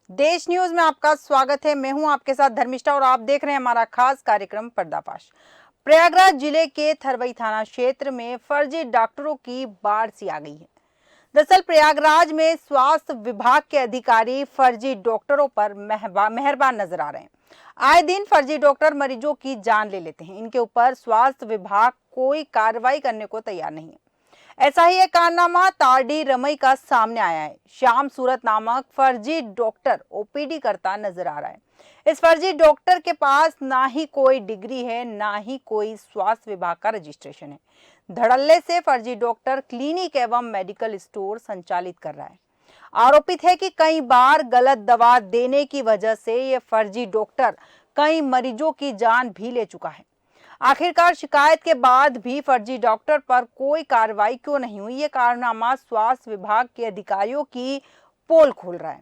देश न्यूज में आपका स्वागत है। मैं हूं आपके साथ धर्मिष्ठा और आप देख रहे हैं हमारा खास कार्यक्रम पर्दाफाश। प्रयागराज जिले के थरवई थाना क्षेत्र में फर्जी डॉक्टरों की बाढ़ सी आ गई है। दरअसल प्रयागराज में स्वास्थ्य विभाग के अधिकारी फर्जी डॉक्टरों पर मेहरबान नजर आ रहे हैं। आए दिन फर्जी डॉक्टर मरीजों की जान ले लेते हैं। इनके ऊपर स्वास्थ्य विभाग कोई कार्रवाई करने को तैयार नहीं है। ऐसा ही एक कारनामा तारडी रमई का सामने आया है। श्याम सूरत नामक फर्जी डॉक्टर ओपीडी करता नजर आ रहा है। इस फर्जी डॉक्टर के पास ना ही कोई डिग्री है, ना ही कोई स्वास्थ्य विभाग का रजिस्ट्रेशन है। धड़ल्ले से फर्जी डॉक्टर क्लिनिक एवं मेडिकल स्टोर संचालित कर रहा है। आरोपित है कि कई बार गलत दवा देने की वजह से ये फर्जी डॉक्टर कई मरीजों की जान भी ले चुका है। आखिरकार शिकायत के बाद भी फर्जी डॉक्टर पर कोई कार्रवाई क्यों नहीं हुई? ये कारनामा स्वास्थ्य विभाग के अधिकारियों की पोल खोल रहा है।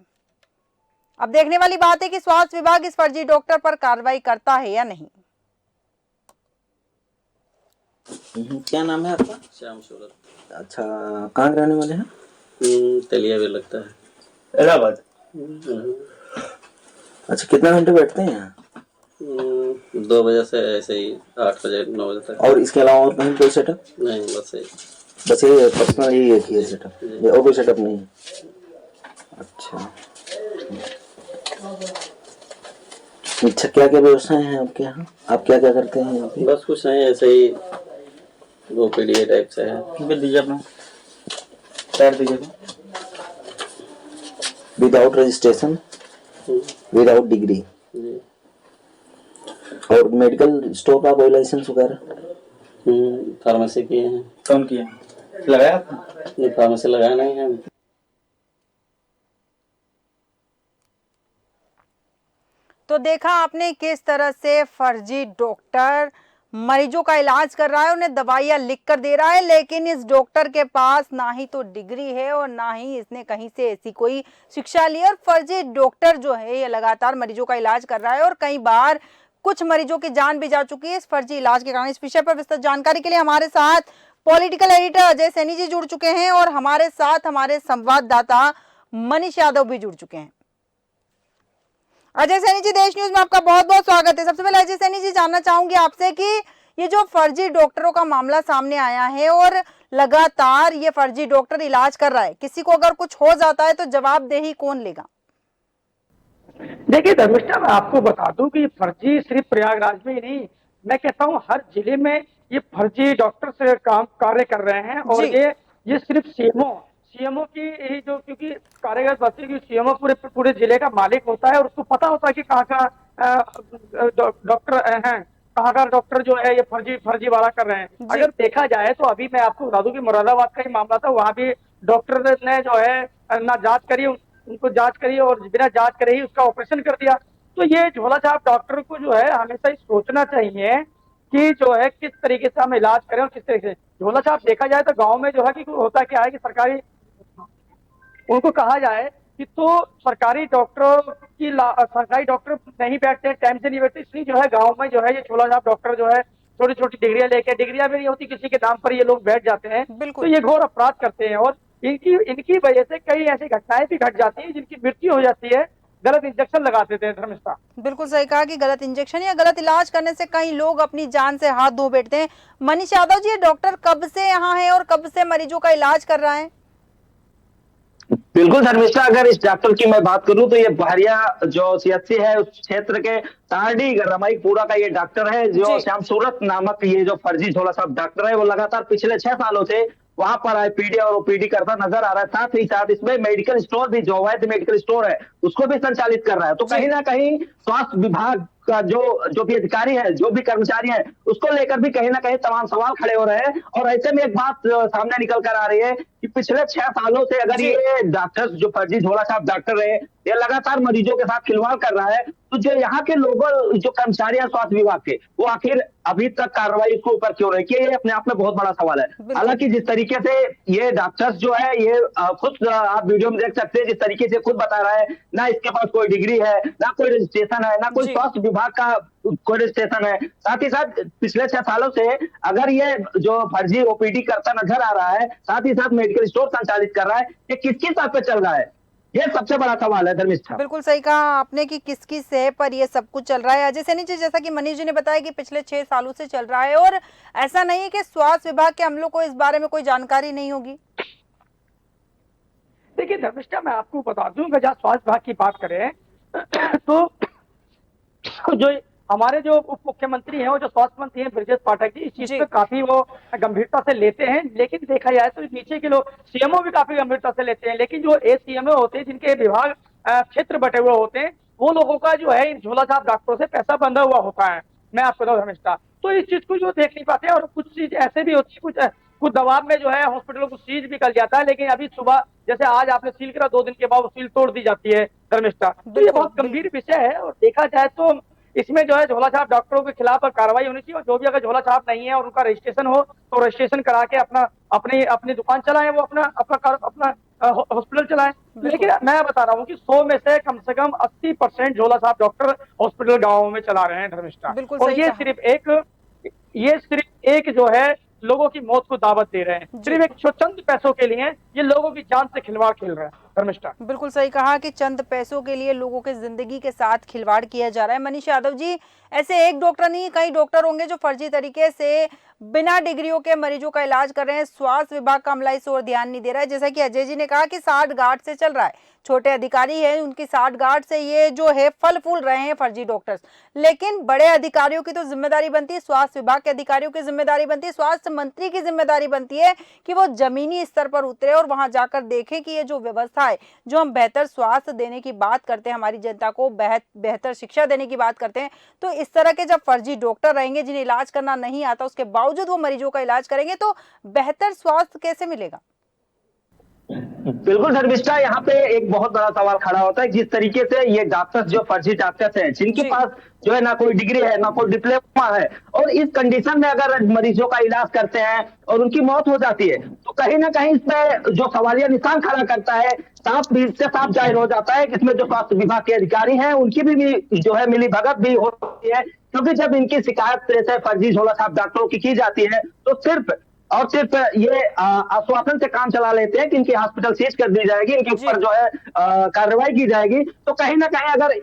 अब देखने वाली बात है कि स्वास्थ्य विभाग इस फर्जी डॉक्टर पर कार्रवाई करता है या नहीं। क्या नाम है आपका? श्याम सूरत। अच्छा, कहाँ के रहने वाले हैं? तेलिया भी लगता है, इलाहाबाद। अच्छा, कितना घंटे बैठते हैं यहाँ? 2 बजे से ऐसे ही 8 बजे 9 बजे तक। और इसके अलावा और कहीं कोई सेटअप? नहीं, बस यही। बस ये पर्सनल यही एक ही है सेटअप, ये और कोई सेटअप नहीं है? अच्छा अच्छा, क्या क्या व्यवसाय हैं आपके यहाँ? आप क्या क्या करते हैं यहाँ पे? बस कुछ नहीं, ऐसे ही ओपीडी टाइप से है। दीजिए अपना पैर दीजिए। विदाउट रजिस्ट्रेशन, विदाउट डिग्री, जी। और मेडिकल स्टोर का कोई लाइसेंस वगैरह? फार्मेसी किए हैं। कौन किया? लगाया आपने? ये फार्मेसी लगाया नहीं है। तो देखा आपने किस तरह से फर्जी डॉक्टर मरीजों का इलाज कर रहा है, उन्हें दवाइयां लिख कर दे रहा है, लेकिन इस डॉक्टर के पास ना ही तो डिग्री है और ना ही इसने कहीं से ऐसी कोई शिक्षा ली। और फर्जी डॉक्टर जो है ये लगातार मरीजों का इलाज कर रहा है और कई बार कुछ मरीजों की जान भी जा चुकी है इस फर्जी इलाज के कारण। इस विषय पर विस्तृत जानकारी के लिए हमारे साथ पॉलिटिकल एडिटर अजय सैनी जी जुड़ चुके हैं और हमारे साथ हमारे संवाददाता मनीष यादव भी जुड़ चुके हैं। अजय सैनी जी, देश न्यूज में आपका बहुत बहुत स्वागत है। सबसे पहले अजय सैनी जी, जानना चाहूंगी आपसे कि ये जो फर्जी डॉक्टरों का मामला सामने आया है और लगातार ये फर्जी डॉक्टर इलाज कर रहा है, किसी को अगर कुछ हो जाता है तो जवाबदेही कौन लेगा? देखिए धर्मिष्ठा, मैं आपको बता दूं कि फर्जी सिर्फ प्रयागराज में ही नहीं, मैं कहता हूं हर जिले में ये फर्जी डॉक्टर से काम कार्य कर रहे हैं। और ये सिर्फ सीएमओ की ही जो, क्योंकि कार्यगत बस्ती की सीएमओ पूरे जिले का मालिक होता है और उसको पता होता है कि कहाँ का डॉक्टर हैं, कहाँ का डॉक्टर जो है ये फर्जी वाला कर रहे हैं। अगर देखा जाए तो अभी मैं आपको बता दूं कि मुरादाबाद का ही मामला था। वहां भी डॉक्टर ने जो है ना जांच करी, उनको जांच करी और बिना जांच करे ही उसका ऑपरेशन कर दिया। तो ये झोला छाप डॉक्टर को जो है हमेशा ही सोचना चाहिए कि जो है किस तरीके से हम इलाज करें और किस तरीके से झोला छाप। देखा जाए तो गांव में जो है कि होता क्या है कि सरकारी उनको कहा जाए कि तो सरकारी डॉक्टर नहीं बैठते, टाइम से नहीं बैठते, इसलिए जो है गांव में जो है ये झोला छाप डॉक्टर जो है छोटी छोटी डिग्रियां लेके, डिग्रियां भी नहीं होती, किसी के नाम पर ये लोग बैठ जाते हैं। तो ये घोर अपराध करते हैं और इनकी वजह से कई ऐसी घटनाएं भी घट जाती हैं जिनकी मृत्यु हो जाती है। गलत इंजेक्शन लगा देते हैं धर्मिष्ठा। बिल्कुल सही कहा कि गलत इंजेक्शन या गलत इलाज करने से कई लोग अपनी जान से हाथ धो बैठते हैं। मनीष यादव जी, ये डॉक्टर कब से यहाँ है और कब से मरीजों का इलाज कर रहा है? बिल्कुल धर्मिष्ठा, अगर इस डॉक्टर की मैं बात करूं तो ये बहरिया जो सीएचसी है उस क्षेत्र के तारडी रमईपुरा का ये डॉक्टर है। जो श्याम सूरत नामक ये जो फर्जी झोला साहब डॉक्टर है वो लगातार पिछले 6 सालों से वहां पर आईपीडी और ओपीडी करता नजर आ रहा है। साथ ही साथ इसमें मेडिकल स्टोर भी, जो अवैध मेडिकल स्टोर है उसको भी संचालित कर रहा है। तो कहीं ना कहीं स्वास्थ्य विभाग का जो भी अधिकारी है, जो भी कर्मचारी है, उसको लेकर भी कहीं ना कहीं तमाम सवाल खड़े हो रहे हैं। और ऐसे में एक बात सामने निकल कर आ रही है कि पिछले 6 सालों से अगर ये डॉक्टर जो फर्जी झोला छाप डॉक्टर है ये लगातार मरीजों के साथ खिलवाड़ कर रहा है, तो जो यहाँ के लोगों, जो कर्मचारी हैं स्वास्थ्य विभाग के, वो आखिर अभी तक कार्रवाई इसके ऊपर क्यों नहीं की? ये अपने आप में बहुत बड़ा सवाल है। हालांकि जिस तरीके से ये डॉक्टर्स जो है ये खुद आप वीडियो में देख सकते हैं, जिस तरीके से खुद बता रहा है, ना इसके पास कोई डिग्री है, ना कोई रजिस्ट्रेशन है, ना कोई स्वास्थ्य विभाग का कोई रजिस्ट्रेशन है। साथ ही साथ पिछले 6 सालों से अगर ये जो फर्जी ओपीडी करता नजर आ रहा है, साथ ही साथ मेडिकल स्टोर संचालित कर रहा है, ये किसके साथ पे चल रहा है? ये सबसे बड़ा सवाल है धर्मिष्ठा। बिल्कुल सही कहा आपने कि किसकी सेह पर ये सब कुछ चल रहा है। अजय सैनी जी, जैसा कि मनीष जी ने बताया कि पिछले 6 सालों से चल रहा है और ऐसा नहीं है कि स्वास्थ्य विभाग के अमलों को इस बारे में कोई जानकारी नहीं होगी। देखिए धर्मिष्ठा, मैं आपको बता दूं कि जहाँ स्वास्थ्य विभाग की बात करें तो जो हमारे जो उप मुख्यमंत्री हैं, वो जो स्वास्थ्य मंत्री हैं ब्रजेश पाठक जी, इस चीज जी। पे काफी वो गंभीरता से लेते हैं। लेकिन देखा जाए तो नीचे के लोग सीएमओ भी काफी गंभीरता से लेते हैं। लेकिन जो एसीएमओ होते हैं, जिनके विभाग क्षेत्र बटे हुए होते हैं, वो लोगों का जो है इन झोला छाप डॉक्टरों से पैसा बंधा हुआ होता है। मैं आपको बताऊं धर्मिष्ठा, तो इस चीज को जो देख नहीं पाते हैं। और कुछ चीज ऐसे भी होती है, कुछ दबाव में जो है हॉस्पिटलों को सीज भी कर जाता है। लेकिन अभी सुबह जैसे आज आपने सील करा, 2 दिन के बाद वो सील तोड़ दी जाती है धर्मिष्ठा। तो ये बहुत गंभीर विषय है। और देखा जाए तो इसमें जो है झोला छाप डॉक्टरों के खिलाफ कार्रवाई होनी चाहिए। और जो भी अगर झोला छाप नहीं है और उनका रजिस्ट्रेशन हो, तो रजिस्ट्रेशन करा के अपनी दुकान चलाएं, वो अपना हॉस्पिटल चलाएं। लेकिन मैं बता रहा हूँ कि 100 में से कम 80% झोला छाप डॉक्टर हॉस्पिटल गाँवों में चला रहे हैं धर्मिष्ठा। बिल्कुल और सही ये सिर्फ एक जो है लोगों की मौत को दावत दे रहे हैं। सिर्फ एक चंद पैसों के लिए ये लोगों की जान से खिलवाड़ खेल रहे हैं धर्मिष्ठा। बिल्कुल सही कहा कि चंद पैसों के लिए लोगों के जिंदगी के साथ खिलवाड़ किया जा रहा है। मनीष यादव जी, ऐसे एक डॉक्टर नहीं, कई डॉक्टर होंगे जो फर्जी तरीके से बिना डिग्रियों के मरीजों का इलाज कर रहे हैं। स्वास्थ्य विभाग का अमला इस ओर ध्यान नहीं दे रहा है। जैसा कि अजय जी ने कहा कि 60 गांठ से चल रहा है, छोटे अधिकारी हैं, उनकी 60 गांठ से ये जो है फल फूल रहे हैं फर्जी डॉक्टर्स। लेकिन बड़े अधिकारियों की तो जिम्मेदारी बनती है, स्वास्थ्य विभाग के अधिकारियों की जिम्मेदारी बनती है, स्वास्थ्य मंत्री की जिम्मेदारी बनती है कि वो जमीनी स्तर पर उतरे और वहां जाकर देखें कि ये जो व्यवस्था है, जो हम बेहतर स्वास्थ्य देने की बात करते हैं, हमारी जनता को बेहतर शिक्षा देने की बात करते हैं, तो इस तरह के जब फर्जी डॉक्टर रहेंगे जिन्हें इलाज करना नहीं आता, उसके बावजूद वो मरीजों का इलाज करेंगे, तो बेहतर स्वास्थ्य कैसे मिलेगा? बिल्कुल धर्मिष्ठा, यहाँ पे एक बहुत बड़ा सवाल खड़ा होता है। जिस तरीके से ये डॉक्टर्स, जो फर्जी डॉक्टर्स हैं, जिनके पास जो है ना कोई डिग्री है ना कोई डिप्लोमा है, और इस कंडीशन में अगर मरीजों का इलाज करते हैं और उनकी मौत हो जाती है, तो कहीं ना कहीं इसमें जो सवालिया निशान खड़ा करता है, साफ जाहिर हो जाता है कि इसमें जो स्वास्थ्य विभाग के अधिकारी हैं उनकी भी जो है मिली भगत भी होती है। क्योंकि जब इनकी शिकायत ऐसे फर्जी झोला छाप डॉक्टरों की जाती है, तो सिर्फ ये आश्वासन से काम चला लेते हैं कि इनकी हॉस्पिटल सीज कर दी जाएगी, इनके ऊपर जो है कार्रवाई की जाएगी। तो कहीं ना कहीं अगर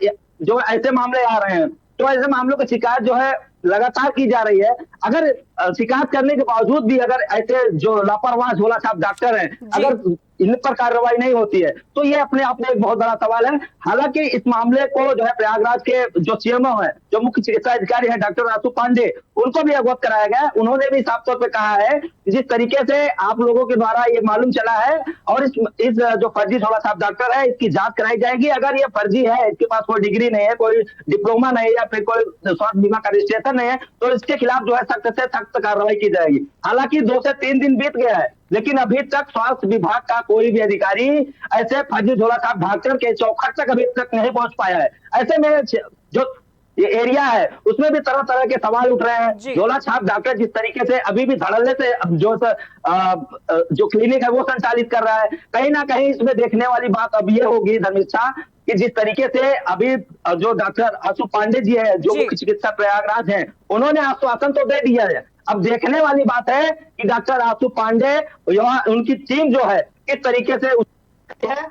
जो ऐसे मामले आ रहे हैं, तो ऐसे मामलों की शिकायत जो है लगातार की जा रही है। अगर शिकायत करने के बावजूद भी अगर ऐसे जो लापरवाह झोला छाप डॉक्टर हैं, अगर इन पर कार्रवाई नहीं होती है, तो ये अपने आप में एक बहुत बड़ा सवाल है। हालांकि इस मामले को जो है प्रयागराज के जो सीएमओ है, जो मुख्य चिकित्सा अधिकारी है डॉक्टर आशु पांडे, उनको भी अवगत कराया गया। उन्होंने भी साफ तौर पर कहा है कि जिस तरीके से आप लोगों के द्वारा ये मालूम चला है और इस जो फर्जी झोला छाप डॉक्टर है, इसकी जांच कराई जाएगी। अगर ये फर्जी है, इसके पास कोई डिग्री नहीं है, कोई डिप्लोमा नहीं, या फिर कोई स्वास्थ्य बीमा का रजिस्ट्रेशन नहीं है, तो इसके खिलाफ जो है सख्त से सख्त कार्रवाई की जाएगी। हालांकि 2 से 3 दिन बीत गया है, लेकिन अभी तक स्वास्थ्य विभाग का कोई भी अधिकारी ऐसे फर्जी झोला छाप डॉक्टर के चौखट तक अभी तक नहीं पहुंच पाया है। ऐसे में जो ये एरिया है, उसमें भी तरह तरह के सवाल उठ रहे हैं। झोला छाप डॉक्टर जिस तरीके से अभी भी धड़ल्ले से जो क्लिनिक है वो संचालित कर रहा है, कहीं ना कहीं इसमें देखने वाली बात अब ये होगी धर्मिष्ठा कि जिस तरीके से अभी जो डॉक्टर आशु पांडे जी है, जो मुख्य चिकित्सक प्रयागराज हैं, उन्होंने आश्वासन तो दे दिया है। अब देखने वाली बात है कि डॉक्टर आशु पांडे उनकी टीम जो है किस तरीके से है।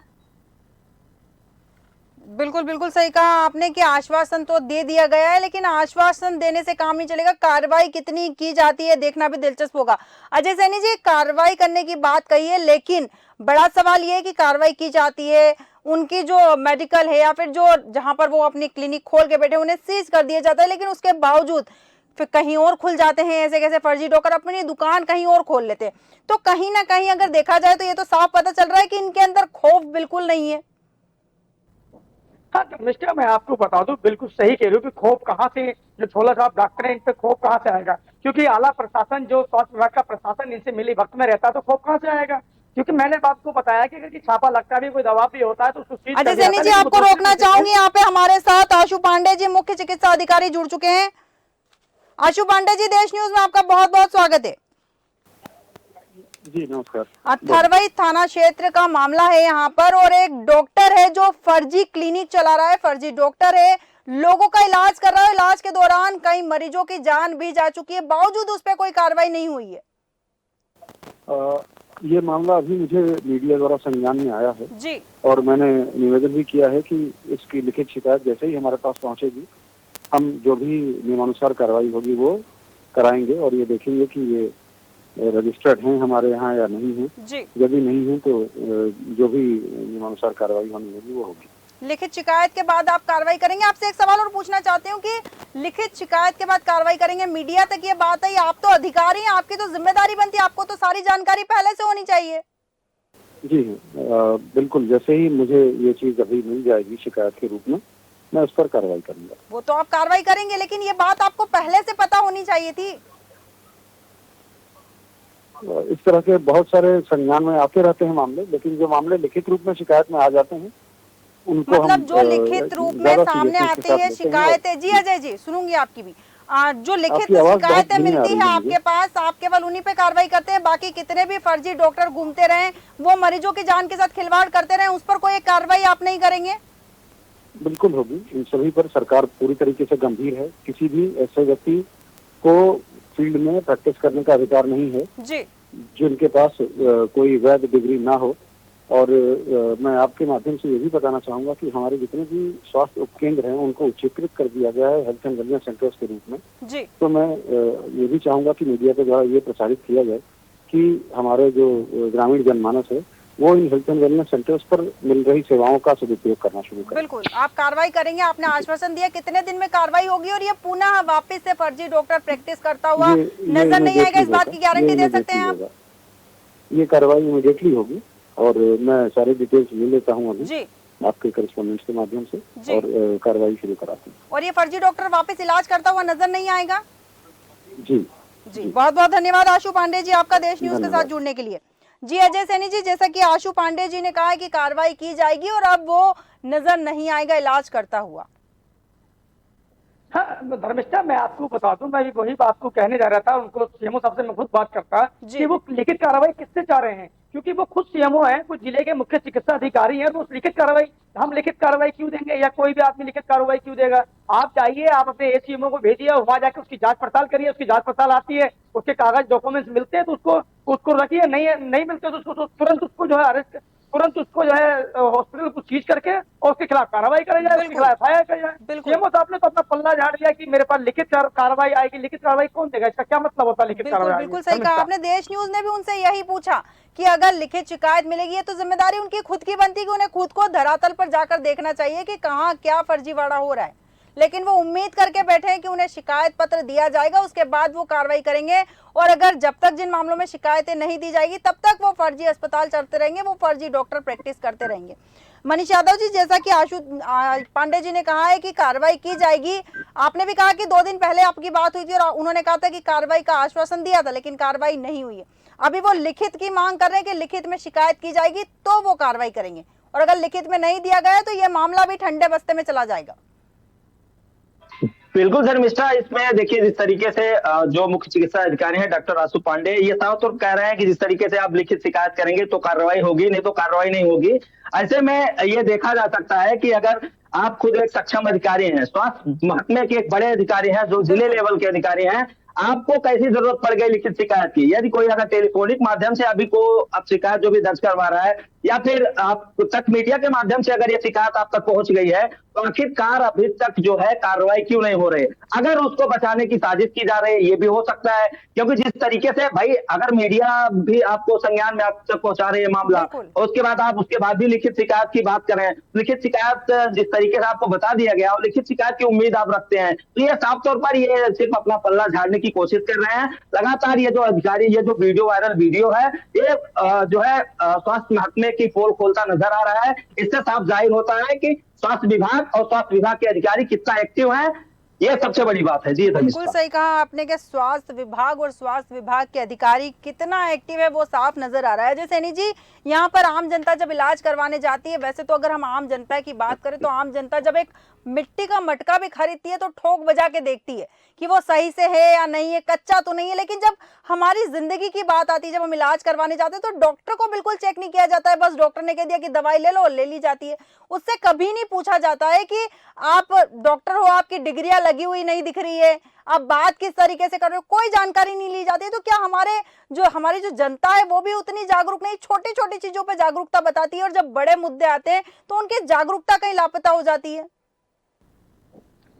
बिल्कुल सही कहा आपने कि आश्वासन तो दे दिया गया है, लेकिन आश्वासन देने से काम नहीं चलेगा, कार्रवाई कितनी की जाती है देखना भी दिलचस्प होगा। अजय सैनी जी, कार्रवाई करने की बात कही है, लेकिन बड़ा सवाल ये है कि कार्रवाई की जाती है, उनकी जो मेडिकल है या फिर जो जहां पर वो अपनी क्लिनिक खोल के बैठे उन्हें सीज कर दिया जाता है, लेकिन उसके बावजूद फिर कहीं और खुल जाते हैं ऐसे कैसे फर्जी डॉक्टर, अपनी दुकान कहीं और खोल लेते हैं। तो कहीं ना कहीं अगर देखा जाए तो ये तो साफ पता चल रहा है कि इनके अंदर खौफ बिल्कुल नहीं है। हाँ धर्मिष्ठा, मैं आपको बता दूं, बिल्कुल सही कह रही हूँ कि खौफ कहाँ से, जो झोला छाप डॉक्टर है इन पे खौफ कहाँ से आएगा? क्योंकि आला प्रशासन, जो स्वास्थ्य विभाग का प्रशासन इनसे मिली भक्त में रहता है, तो खौफ कहाँ से आएगा? क्योंकि मैंने आपको बताया कि अगर छापा लगता भी, कोई दबाव भी होता है, तो उसको सीज कर दिया जाता है। अजय सैनी जी, आपको रोकना चाहूंगी, यहाँ पे हमारे साथ आशु पांडे जी, मुख्य चिकित्सा अधिकारी, जुड़ चुके हैं। आशु पांडे जी, देश न्यूज में आपका बहुत बहुत स्वागत है। जी नमस्कार। थरवई थाना क्षेत्र का मामला है यहाँ पर, और एक डॉक्टर है जो फर्जी क्लिनिक चला रहा है, फर्जी डॉक्टर है, लोगों का इलाज कर रहा है। इलाज के दौरान कई मरीजों की जान भी जा चुकी है, बावजूद उस पर कोई कार्रवाई नहीं हुई है। ये मामला अभी मुझे मीडिया द्वारा संज्ञान में आया है जी और मैंने निवेदन भी किया है कि इसकी लिखित शिकायत जैसे ही हमारे पास पहुंचेगी हम जो भी नियमानुसार कार्रवाई होगी वो कराएंगे और ये देखेंगे कि ये रजिस्टर्ड हैं हमारे यहाँ या नहीं है। जी यदि नहीं है तो जो भी नियमानुसार कार्रवाई होनी होगी वो होगी। लिखित शिकायत के बाद आप कार्रवाई करेंगे। आपसे एक सवाल और पूछना चाहती हूँ कि लिखित शिकायत के बाद कार्रवाई करेंगे, मीडिया तक ये बात है, आप तो अधिकारी हैं, आपकी तो जिम्मेदारी बनती है, आपको तो सारी जानकारी पहले से होनी चाहिए। जी बिल्कुल, जैसे ही मुझे ये चीज अभी मिल जाएगी शिकायत के रूप में मैं उस पर कार्रवाई करूंगा। वो तो आप कार्रवाई करेंगे, लेकिन ये बात आपको पहले से पता होनी चाहिए थी। इस तरह के बहुत सारे संज्ञान में आते रहते हैं मामले, लेकिन जो मामले लिखित रूप में शिकायत में आ जाते हैं उनको मतलब हम जो लिखित रूप में सामने आती है शिकायतें, जी अजय जी सुनूंगी आपकी भी, जो लिखित शिकायतें मिलती है आपके पास, आप केवल उन्हीं पे कार्रवाई करते हैं, बाकी कितने भी फर्जी डॉक्टर घूमते रहे, वो मरीजों की जान के साथ खिलवाड़ करते रहे, उस पर कोई कार्रवाई आप नहीं करेंगे? बिल्कुल होगी, इन सभी पर सरकार पूरी तरीके से गंभीर है। किसी भी ऐसे व्यक्ति को फील्ड में प्रैक्टिस करने का अधिकार नहीं है जी जिनके पास कोई वैध डिग्री ना हो। और मैं आपके माध्यम से ये भी बताना चाहूंगा कि हमारे जितने भी स्वास्थ्य उपकेंद्र हैं उनको उच्चीकृत कर दिया गया है हेल्थ एंड वेलनेस सेंटर्स के रूप में। जी तो मैं ये भी चाहूंगा कि मीडिया के द्वारा ये प्रसारित किया जाए कि हमारे जो ग्रामीण जनमानस है वो in health and wellness centres पर मिल रही सेवाओं का सदुपयोग करना शुरू करें। बिल्कुल, आप कार्रवाई करेंगे, आपने आश्वासन दिया, कितने दिन में कार्रवाई होगी और ये पुनः वापस से फर्जी डॉक्टर प्रैक्टिस करता हुआ नजर नहीं आएगा, इस बात की गारंटी दे सकते हैं आप? ये कार्रवाई इमीडिएटली होगी और मैं सारी डिटेल्स ले लेता हूँ अभी जी आपके करेस्पॉन्डेंट्स के माध्यम से और कार्रवाई शुरू कराती हूँ। और ये फर्जी डॉक्टर वापस इलाज करता हुआ नजर नहीं आएगा? जी जी बहुत बहुत धन्यवाद आशु पांडे जी आपका देश न्यूज के साथ जुड़ने के लिए। जी अजय सैनी जी, जैसा कि आशु पांडे जी ने कहा है कि कार्रवाई की जाएगी और अब वो नजर नहीं आएगा इलाज करता हुआ। हाँ धर्मिष्ठा, मैं आपको बता दूं, मैं भी वही बात को कहने जा रहा था, उनको सीएमओ साहब से मैं खुद बात करता कि वो लिखित कार्रवाई किससे चाह रहे हैं, क्योंकि वो खुद सीएमओ हैं, कुछ जिले के मुख्य चिकित्सा अधिकारी हैं, तो उस लिखित कार्रवाई हम लिखित कार्रवाई क्यों देंगे या कोई भी आदमी लिखित कार्रवाई क्यों देगा? आप जाइए, आप अपने एसीएमओ को भेजिए, वहां जाकर उसकी जांच पड़ताल करिए, उसकी जांच पड़ताल आती है, उसके कागज डॉक्यूमेंट्स मिलते हैं तो उसको रखिए, नहीं मिलते तो उसको तुरंत उसको जो है अरेस्ट, तुरंत उसको जो है हॉस्पिटल को सीज करके और उसके खिलाफ कार्रवाई करी जाए, उसके खिलाफ एफआईआर करी जाए। सीएमओ साहब ने तो अपना पल्ला झाड़ दिया कि मेरे पास लिखित कार्रवाई आएगी। लिखित कार्रवाई कौन देगा? इसका क्या मतलब होता है लिखित कार्रवाई? बिल्कुल सही कहा आपने। देश न्यूज ने भी उनसे यही पूछा कि अगर लिखित शिकायत मिलेगी है तो जिम्मेदारी उनकी खुद की बनती है कि उन्हें खुद को धरातल पर जाकर देखना चाहिए कि कहाँ क्या फर्जीवाड़ा हो रहा है, लेकिन वो उम्मीद करके बैठे हैं कि उन्हें शिकायत पत्र दिया जाएगा, उसके बाद वो कार्रवाई करेंगे। और अगर जब तक जिन मामलों में शिकायतें नहीं दी जाएगी तब तक वो फर्जी अस्पताल चलते रहेंगे, वो फर्जी डॉक्टर प्रैक्टिस करते रहेंगे। मनीष यादव जी, जैसा कि आशु पांडे जी ने कहा है कि कार्रवाई की जाएगी, आपने भी कहा कि 2 दिन पहले आपकी बात हुई थी और उन्होंने कहा था कि कार्रवाई का आश्वासन दिया था, लेकिन कार्रवाई नहीं हुई है। अभी वो लिखित की मांग कर रहे हैं कि लिखित में शिकायत की जाएगी तो वो कार्रवाई करेंगे, और अगर लिखित में नहीं दिया गया तो ये मामला भी ठंडे बस्ते में चला जाएगा। बिल्कुल धर्मिष्ठा, इसमें देखिए जिस तरीके से जो मुख्य चिकित्सा अधिकारी हैं डॉक्टर आशु पांडे, ये साफ तौर कह रहे हैं कि जिस तरीके से आप लिखित शिकायत करेंगे तो कार्रवाई होगी, नहीं तो कार्रवाई नहीं होगी। ऐसे में ये देखा जा सकता है कि अगर आप खुद एक सक्षम अधिकारी हैं, स्वास्थ्य महकमे के एक बड़े अधिकारी हैं, जो जिले लेवल के अधिकारी हैं, आपको कैसी जरूरत पड़ गई लिखित शिकायत की? यदि कोई अगर टेलीफोनिक माध्यम से अभी को आप शिकायत जो भी दर्ज करवा रहा है या फिर आप तक मीडिया के माध्यम से अगर ये शिकायत आप तक पहुंच गई है तो आखिरकार अभी तक जो है कार्रवाई क्यों नहीं हो रही? अगर उसको बचाने की साजिश की जा रही है, ये भी हो सकता है, क्योंकि जिस तरीके से भाई अगर मीडिया भी आपको संज्ञान में आप तक पहुंचा रही है मामला, उसके बाद आप उसके बाद भी लिखित शिकायत की बात करें, लिखित शिकायत जिस तरीके से आपको बता दिया गया और लिखित शिकायत की उम्मीद आप रखते हैं, तो ये साफ तौर पर ये सिर्फ अपना पल्ला झाड़ने की कोशिश कर रहे हैं। लगातार ये जो अधिकारी, ये जो वीडियो वायरल वीडियो है, ये जो है स्वास्थ्य महकमे की पोल खोलता नजर आ रहा है। इससे साफ जाहिर होता है कि स्वास्थ्य विभाग और स्वास्थ्य विभाग के अधिकारी कितना एक्टिव हैं, ये सबसे बड़ी बात है। जी बिल्कुल सही कहा आपने कि स्वास्थ्य विभाग और स्वास्थ्य विभाग के अधिकारी कितना एक्टिव है वो साफ नजर आ रहा है। जैसे सैनी जी, यहाँ पर आम जनता जब इलाज करवाने जाती है, वैसे तो अगर हम आम जनता की बात करें तो आम जनता जब एक मिट्टी का मटका भी खरीदती है तो ठोक बजा के देखती है कि वो सही से है या नहीं है, कच्चा तो नहीं है। लेकिन जब हमारी जिंदगी की बात आती है, जब हम इलाज करवाने जाते हैं तो डॉक्टर को बिल्कुल चेक नहीं किया जाता है, बस डॉक्टर ने कह दिया कि दवाई ले लो, ले ली जाती है। उससे कभी नहीं पूछा जाता है कि आप डॉक्टर हो, आपकी डिग्रियां लगी हुई नहीं दिख रही है, आप बात किस तरीके से कर रहे हो, कोई जानकारी नहीं ली जाती। तो क्या हमारी जो जनता है वो भी उतनी जागरूक नहीं, छोटी छोटी चीजों पर जागरूकता बताती है और जब बड़े मुद्दे आते हैं तो उनकी जागरूकता कहीं लापता हो जाती है।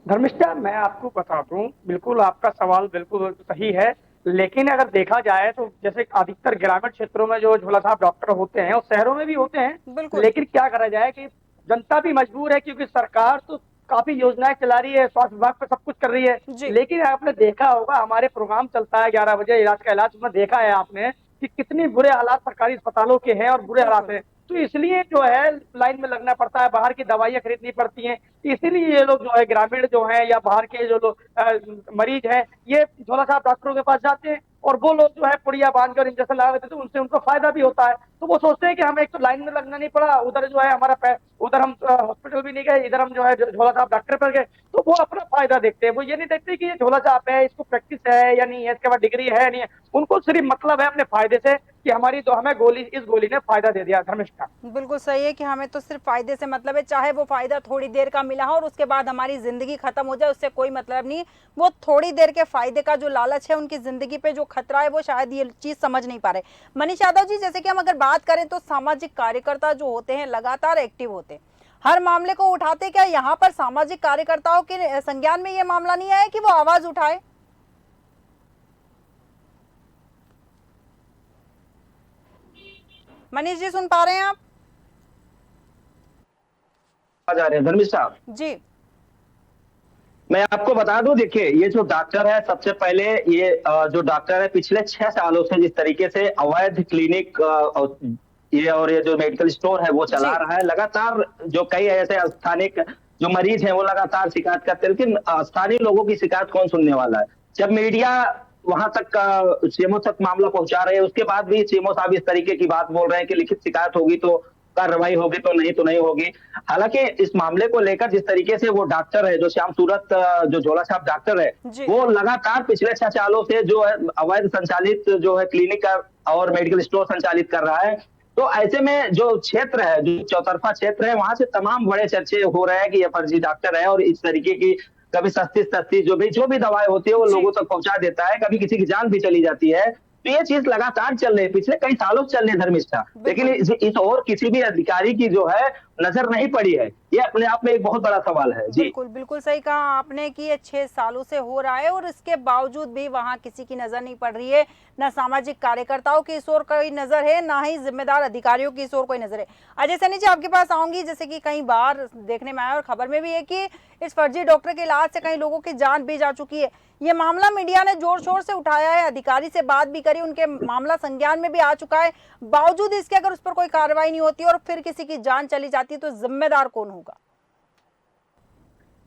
धर्मिष्ठा, मैं आपको बता दूं, बिल्कुल आपका सवाल बिल्कुल सही है, लेकिन अगर देखा जाए तो जैसे अधिकतर ग्रामीण क्षेत्रों में जो झोला छाप डॉक्टर होते हैं और शहरों में भी होते हैं, बिल्कुल। लेकिन क्या करा जाए कि जनता भी मजबूर है, क्योंकि सरकार तो काफी योजनाएं चला रही है, स्वास्थ्य विभाग पे सब कुछ कर रही जी। है, लेकिन आपने देखा होगा हमारे प्रोग्राम चलता है 11 बजे इलाज का इलाज में, देखा है आपने कि कितनी बुरे हालात सरकारी अस्पतालों के हैं और बुरे हालात हैं। तो इसलिए जो है लाइन में लगना पड़ता है, बाहर की दवाइयां खरीदनी पड़ती हैं, इसीलिए ये लोग जो है ग्रामीण जो है या बाहर के जो लोग मरीज हैं, ये झोला छाप डॉक्टरों के पास जाते हैं और वो लोग जो है पुड़िया बांध कर इंजेक्शन लगा देते हैं, तो उनसे उनको फायदा भी होता है। तो वो सोचते हैं कि हमें एक तो लाइन में लगना नहीं पड़ा, उधर जो है हमारा उधर हम हॉस्पिटल भी नहीं गए, इधर हम जो है झोला छाप डॉक्टर पर गए, तो वो अपना फायदा देखते हैं। वो ये नहीं देखते कि ये झोला छाप है, इसको प्रैक्टिस है या नहीं है, इसके बाद डिग्री है नहीं है, उनको सिर्फ मतलब है अपने फायदे से कि हमें इस गोली ने फायदा दे दिया। धर्मिष्ठा, बिल्कुल सही है कि हमें तो सिर्फ फायदे से मतलब है, चाहे वो फायदा थोड़ी देर का मिला हो और उसके बाद हमारी जिंदगी खत्म हो जाए, उससे कोई मतलब नहीं। वो थोड़ी देर के फायदे का जो लालच है, उनकी जिंदगी पे जो खतरा है, वो शायद ये चीज समझ नहीं पा रहे। मनीष यादव जी, जैसे कि हम अगर बात करें तो सामाजिक कार्यकर्ता जो होते हैं लगातार एक्टिव होते हैं, हर मामले को उठाते, क्या यहाँ पर सामाजिक कार्यकर्ताओं के संज्ञान में ये मामला नहीं आया कि वो आवाज उठाए? मनीष जी, सुन पा रहे हैं आप? आ जा रहे हैं धर्मेश साहब जी। मैं आपको बता दूं, देखिए ये जो डॉक्टर है, सबसे पहले ये जो डॉक्टर है पिछले 6 सालों से जिस तरीके से अवैध क्लिनिक ये जो मेडिकल स्टोर है वो चला रहा है, लगातार जो कई ऐसे स्थानिक जो मरीज हैं वो लगातार शिकायत करते हैं, लेकिन स्थानीय लोगों की शिकायत कौन सुनने वाला है। जब मीडिया वहां तक सीएमओ तक मामला पहुंचा रहे हैं, उसके बाद भी सीएमओ साहब इस तरीके की बात बोल रहे हैं कि लिखित शिकायत होगी तो कार्रवाई होगी, तो नहीं होगी। हालांकि इस मामले को लेकर जिस तरीके से वो डॉक्टर है, जो श्याम सूरत जो झोला छाप डॉक्टर है, वो लगातार पिछले 6 सालों से जो है अवैध संचालित जो है क्लिनिक और मेडिकल स्टोर संचालित कर रहा है। तो ऐसे में जो क्षेत्र है, जो चौतरफा क्षेत्र है, वहां से तमाम बड़े चर्चे हो रहे हैं कि ये फर्जी डॉक्टर है और इस तरीके की कभी सस्ती जो भी दवाएं होती है वो लोगों तक पहुंचा देता है, कभी किसी की जान भी चली जाती है। तो ये चीज लगातार चल रही है, पिछले कई सालों से चल रही है धर्मिष्ठा, लेकिन इस और किसी भी अधिकारी की जो है नजर नहीं पड़ी है। ये अपने आप में एक बहुत बड़ा सवाल है। जी बिल्कुल बिल्कुल सही कहा आपने कि ये 6 सालों से हो रहा है और इसके बावजूद भी वहाँ किसी की नजर नहीं पड़ रही है, ना सामाजिक कार्यकर्ताओं की इस ओर कोई नजर है, ना ही जिम्मेदार अधिकारियों की इस ओर कोई नजर है। अजय सैनी जी, आपके पास आऊंगी। जैसे कि कई बार देखने में आया और खबर में भी है कि इस फर्जी डॉक्टर के इलाज से कई लोगों की जान भी जा चुकी है। ये मामला मीडिया ने जोर शोर से उठाया है, अधिकारी से बात भी करी, उनके मामला संज्ञान में भी आ चुका है, बावजूद इसके अगर उस पर कोई कार्रवाई नहीं होती और फिर किसी की जान चली जाती तो जिम्मेदार कौन होगा?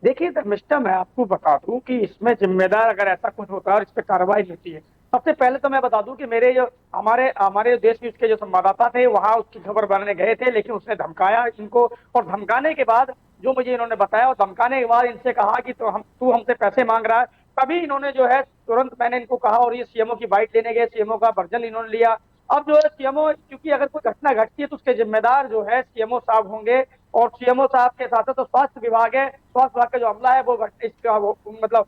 देखिए धर्मिष्ठा, मैं आपको बता दूं कि इसमें जिम्मेदार अगर ऐसा कुछ होता है और इस पर कार्रवाई होती है, सबसे पहले तो मैं बता दूं कि मेरे जो हमारे देश न्यूज के जो संवाददाता थे वहां उसकी खबर बनाने गए थे, लेकिन उसने धमकाया इनको, और धमकाने के बाद जो मुझे इन्होंने बताया, और धमकाने के बाद इनसे कहा कि तू हमसे पैसे मांग रहा है, तभी इन्होंने जो है तुरंत मैंने इनको कहा और ये सीएमओ की बाइट लेने गए, सीएमओ का वर्जन इन्होंने लिया। अब जो है सीएमओ, क्योंकि अगर कोई घटना घटती है तो उसके जिम्मेदार जो है सीएमओ साहब होंगे, और सीएमओ साहब के साथ तो स्वास्थ्य विभाग है, स्वास्थ्य विभाग का जो अमला है वो इसका वो मतलब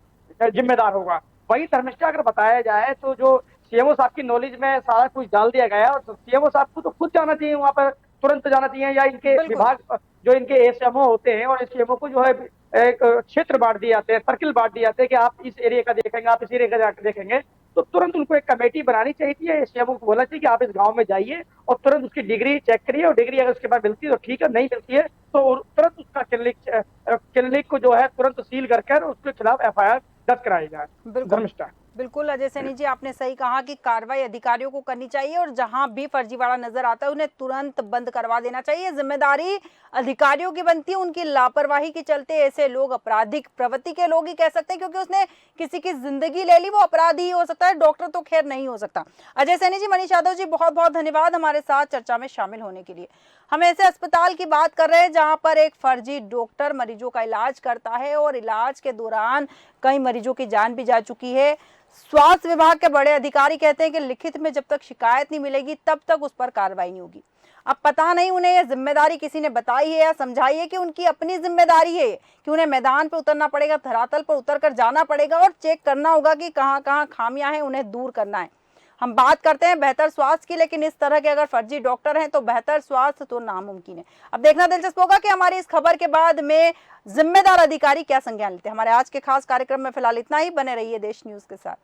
जिम्मेदार होगा। वही धर्मिष्ठा अगर बताया जाए तो जो सीएमओ साहब की नॉलेज में सारा कुछ डाल दिया गया है, और सीएमओ साहब को तो खुद जाना चाहिए वहां पर, तुरंत जाना चाहिए, या इनके विभाग जो इनके एसएमओ होते हैं और सीएमओ को जो है एक क्षेत्र बांट दिए जाते हैं, सर्किल बांट दिए जाते हैं कि आप इस एरिया का देखेंगे, आप इस एरिया का देखेंगे, तो तुरंत उनको एक कमेटी बनानी चाहिए, सीएमओ को बोलना चाहिए कि आप इस गांव में जाइए और तुरंत उसकी डिग्री चेक करिए, और डिग्री अगर उसके बाद मिलती है तो ठीक है, नहीं मिलती है तो तुरंत उसका क्लिनिक को जो है तुरंत सील करके उसके खिलाफ एफआईआर दर्ज कराई जाए। धर्मिष्ठा, बिल्कुल अजय सैनी जी, आपने सही कहा कि कार्रवाई अधिकारियों को करनी चाहिए और जहां भी फर्जीवाड़ा नजर आता है उन्हें तुरंत बंद करवा देना चाहिए। जिम्मेदारी अधिकारियों की बनती है, उनकी लापरवाही के चलते ऐसे लोग आपराधिक प्रवृत्ति के लोग ही कह सकते हैं, क्योंकि उसने किसी की जिंदगी ले ली, वो अपराधी ही हो सकता है, डॉक्टर तो खैर नहीं हो सकता। अजय सैनी जी, मनीष यादव जी, बहुत बहुत धन्यवाद हमारे साथ चर्चा में शामिल होने के लिए। हम ऐसे अस्पताल की बात कर रहे हैं जहां पर एक फर्जी डॉक्टर मरीजों का इलाज करता है और इलाज के दौरान कई मरीजों की जान भी जा चुकी है। स्वास्थ्य विभाग के बड़े अधिकारी कहते हैं कि लिखित में जब तक शिकायत नहीं मिलेगी तब तक उस पर कार्रवाई नहीं होगी। अब पता नहीं उन्हें ये जिम्मेदारी किसी ने बताई है या समझाई है कि उनकी अपनी जिम्मेदारी है कि उन्हें मैदान पर उतरना पड़ेगा, धरातल पर उतर कर जाना पड़ेगा और चेक करना होगा कि कहाँ कहाँ खामियां हैं, उन्हें दूर करना है। हम बात करते हैं बेहतर स्वास्थ्य की, लेकिन इस तरह के अगर फर्जी डॉक्टर हैं तो बेहतर स्वास्थ्य तो नामुमकिन है। अब देखना दिलचस्प होगा कि हमारी इस खबर के बाद में जिम्मेदार अधिकारी क्या संज्ञान लेते हैं। हमारे आज के खास कार्यक्रम में फिलहाल इतना ही। बने रहिए देश न्यूज के साथ।